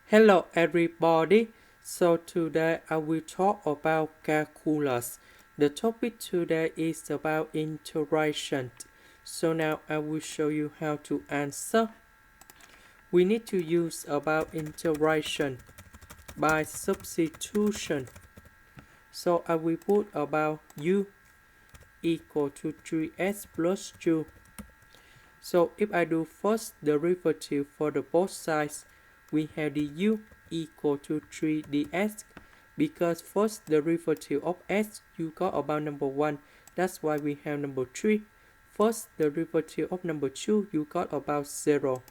Hello everybody, so today I will talk about calculus. The topic today is about integration. So now I will show you how to answer. We need to use about integration by substitution. So I will put about u equal to 3x plus 2. So if I do first derivative for the both sides, we have the u equal to 3 dx. Because first derivative of s, you got about number 1. That's why we have number 3. First derivative of number 2, you got about 0.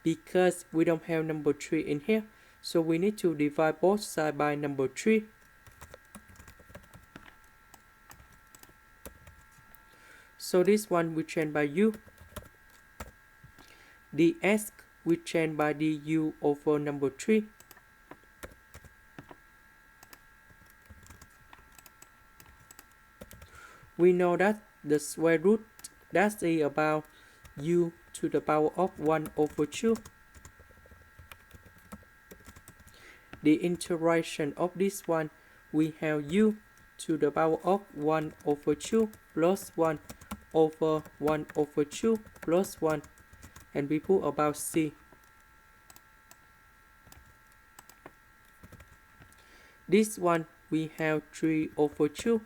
Because we don't have number 3 in here, so we need to divide both sides by number 3. So this one we change by u. Dx we change by du over number 3. We know that the square root, that is about u to the power of 1 over 2. The integration of this one, we have u to the power of 1 over 2 plus 1 over 1 over 2 plus 1. And we put about c. This one, we have 3 over 2.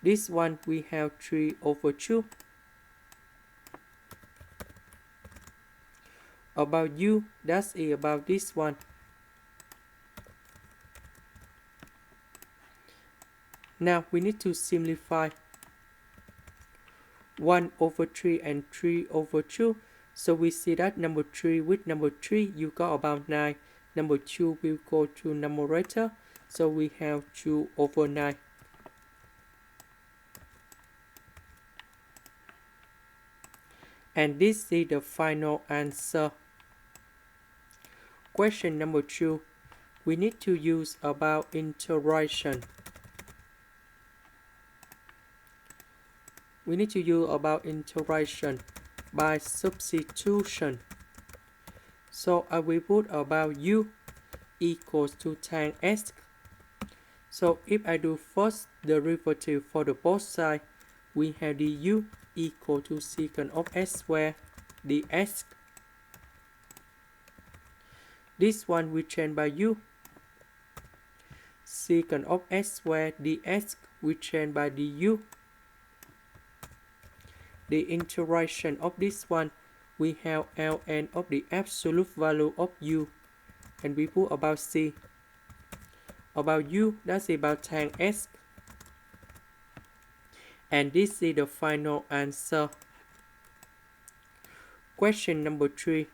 This one we have 3 over 2. About u, that's about this one. Now we need to simplify 1 over 3 and 3 over 2. So we see that number 3 with number 3, you got about 9. Number 2 will go to numerator. So we have 2 over 9. And this is the final answer. Question number 2. We need to use about integration. We need to use about integration by substitution. So I will put about u equals to tan x. So if I do first derivative for the both sides, we have the u equal to secant of s squared dx. This one we change by u. Secant of s squared dx we change by du. The integration of this one, we have ln of the absolute value of u. And we put about c. About u, that's about tan x. And this is the final answer. Question number 3.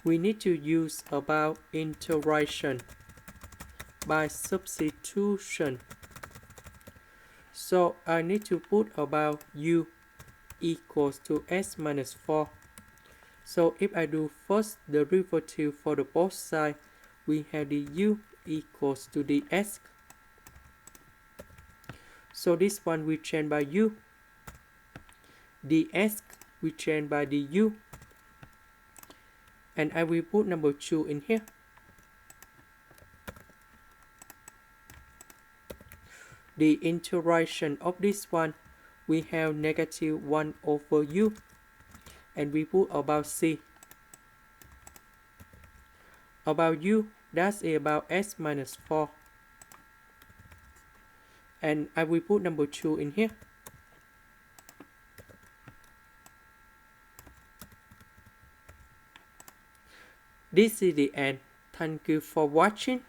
We need to use about integration by substitution. So I need to put about u equals to s minus 4. So if I do first derivative for the both sides, we have the u equals to the s. So this one we change by u. Dx we change by du. And I will put number 2 in here. The integration of this one, we have negative 1 over u. And we put about c. About u, that's about s minus 4. And I will put number 2 in here. This is the end. Thank you for watching.